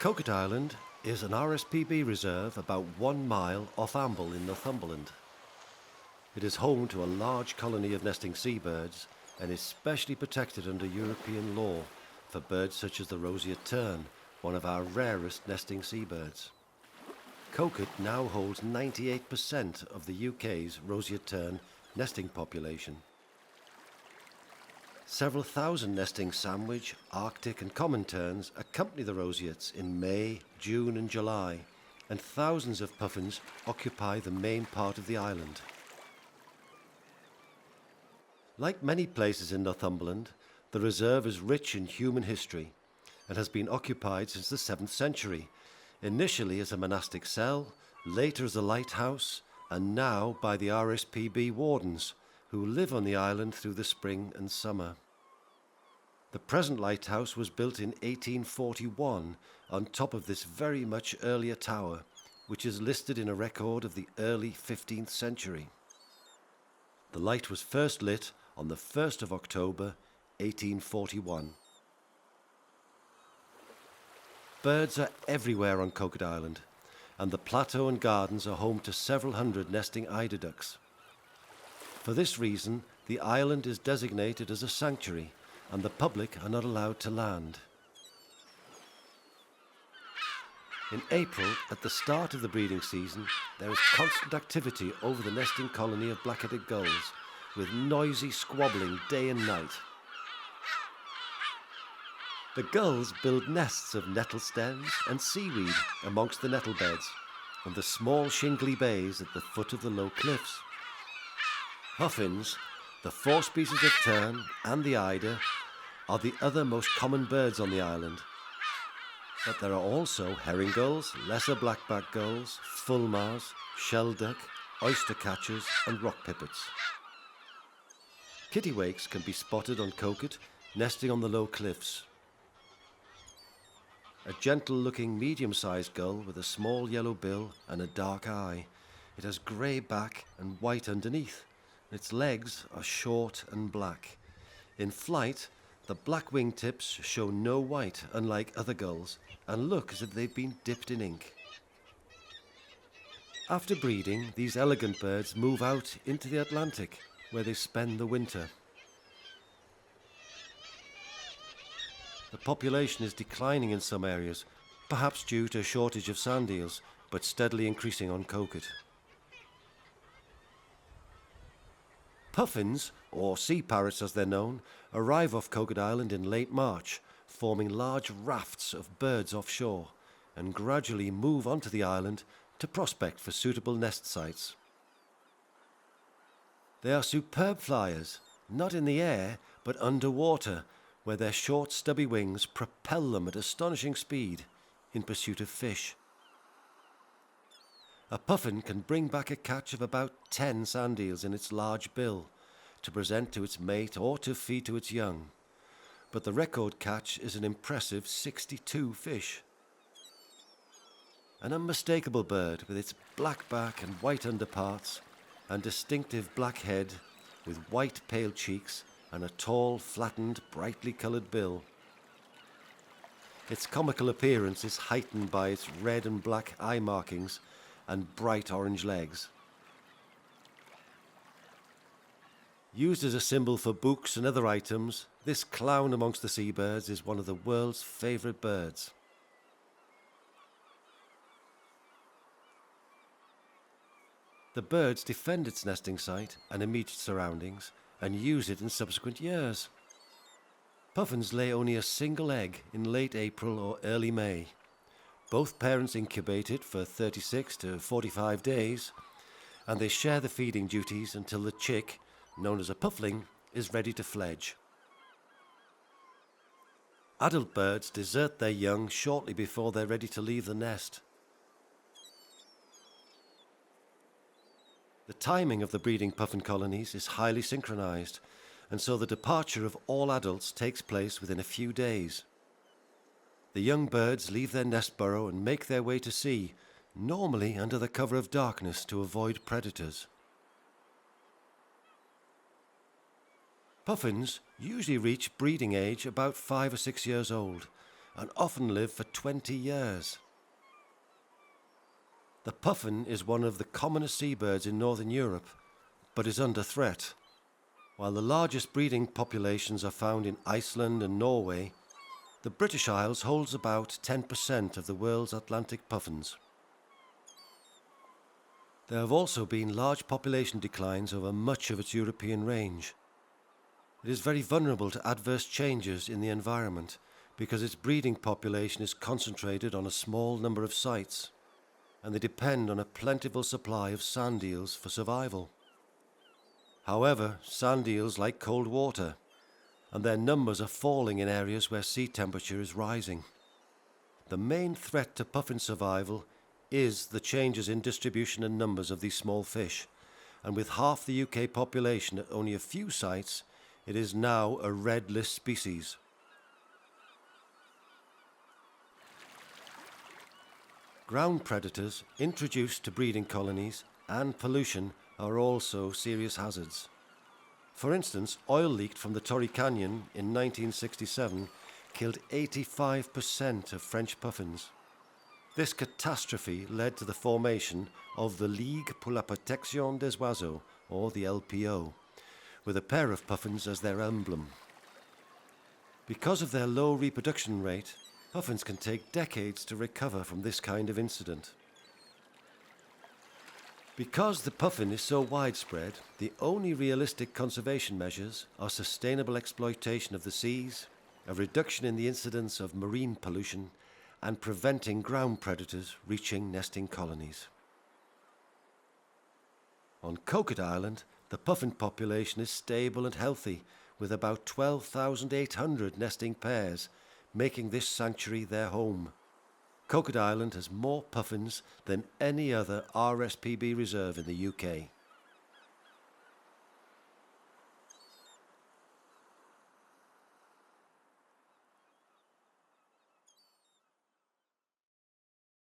Coquet Island is an RSPB reserve about 1 mile off Amble in Northumberland. It is home to a large colony of nesting seabirds and is specially protected under European law for birds such as the roseate tern, one of our rarest nesting seabirds. Coquet now holds 98% of the UK's roseate tern nesting population. Several thousand nesting sandwich, Arctic and common terns accompany the roseates in May, June and July, and thousands of puffins occupy the main part of the island. Like many places in Northumberland, the reserve is rich in human history and has been occupied since the 7th century, initially as a monastic cell, later as a lighthouse, and now by the RSPB wardens, who live on the island through the spring and summer. The present lighthouse was built in 1841 on top of this very much earlier tower, which is listed in a record of the early 15th century. The light was first lit on the 1st of October 1841. Birds are everywhere on Coquet Island, and the plateau and gardens are home to several hundred nesting eider ducks. For this reason, the island is designated as a sanctuary, and the public are not allowed to land. In April, at the start of the breeding season, there is constant activity over the nesting colony of black-headed gulls, with noisy squabbling day and night. The gulls build nests of nettle stems and seaweed amongst the nettle beds and the small shingly bays at the foot of the low cliffs. Puffins, the 4 species of tern and the eider, are the other most common birds on the island. But there are also herring gulls, lesser blackback gulls, fulmars, shelduck, oyster catchers and rock pipits. Kittiwakes can be spotted on Coquet, nesting on the low cliffs. A gentle-looking medium-sized gull with a small yellow bill and a dark eye. It has grey back and white underneath. Its legs are short and black. In flight, the black wingtips show no white, unlike other gulls, and look as if they've been dipped in ink. After breeding, these elegant birds move out into the Atlantic, where they spend the winter. The population is declining in some areas, perhaps due to a shortage of sand eels, but steadily increasing on Coquet. Puffins, or sea parrots as they're known, arrive off Coquet Island in late March, forming large rafts of birds offshore, and gradually move onto the island to prospect for suitable nest sites. They are superb flyers, not in the air, but underwater, where their short stubby wings propel them at astonishing speed in pursuit of fish. A puffin can bring back a catch of about 10 sand eels in its large bill to present to its mate or to feed to its young, but the record catch is an impressive 62 fish. An unmistakable bird with its black back and white underparts and distinctive black head with white pale cheeks and a tall, flattened, brightly coloured bill. Its comical appearance is heightened by its red and black eye markings and bright orange legs. Used as a symbol for books and other items, this clown amongst the seabirds is one of the world's favourite birds. The birds defend its nesting site and immediate surroundings and use it in subsequent years. Puffins lay only a single egg in late April or early May. Both parents incubate it for 36 to 45 days, and they share the feeding duties until the chick, known as a puffling, is ready to fledge. Adult birds desert their young shortly before they're ready to leave the nest. The timing of the breeding puffin colonies is highly synchronized, and so the departure of all adults takes place within a few days. The young birds leave their nest burrow and make their way to sea, normally under the cover of darkness to avoid predators. Puffins usually reach breeding age about 5 or 6 years old, and often live for 20 years. The puffin is one of the commonest seabirds in Northern Europe, but is under threat. While the largest breeding populations are found in Iceland and Norway, the British Isles holds about 10% of the world's Atlantic puffins. There have also been large population declines over much of its European range. It is very vulnerable to adverse changes in the environment because its breeding population is concentrated on a small number of sites, and they depend on a plentiful supply of sand eels for survival. However, sand eels like cold water, and their numbers are falling in areas where sea temperature is rising. The main threat to puffin survival is the changes in distribution and numbers of these small fish, and with half the UK population at only a few sites, it is now a red list species. Ground predators introduced to breeding colonies and pollution are also serious hazards. For instance, oil leaked from the Torrey Canyon in 1967 killed 85% of French puffins. This catastrophe led to the formation of the Ligue pour la Protection des Oiseaux, or the LPO, with a pair of puffins as their emblem. Because of their low reproduction rate, puffins can take decades to recover from this kind of incident. Because the puffin is so widespread, the only realistic conservation measures are sustainable exploitation of the seas, a reduction in the incidence of marine pollution, and preventing ground predators reaching nesting colonies. On Coquet Island, the puffin population is stable and healthy, with about 12,800 nesting pairs, making this sanctuary their home. Coquet Island has more puffins than any other RSPB reserve in the UK.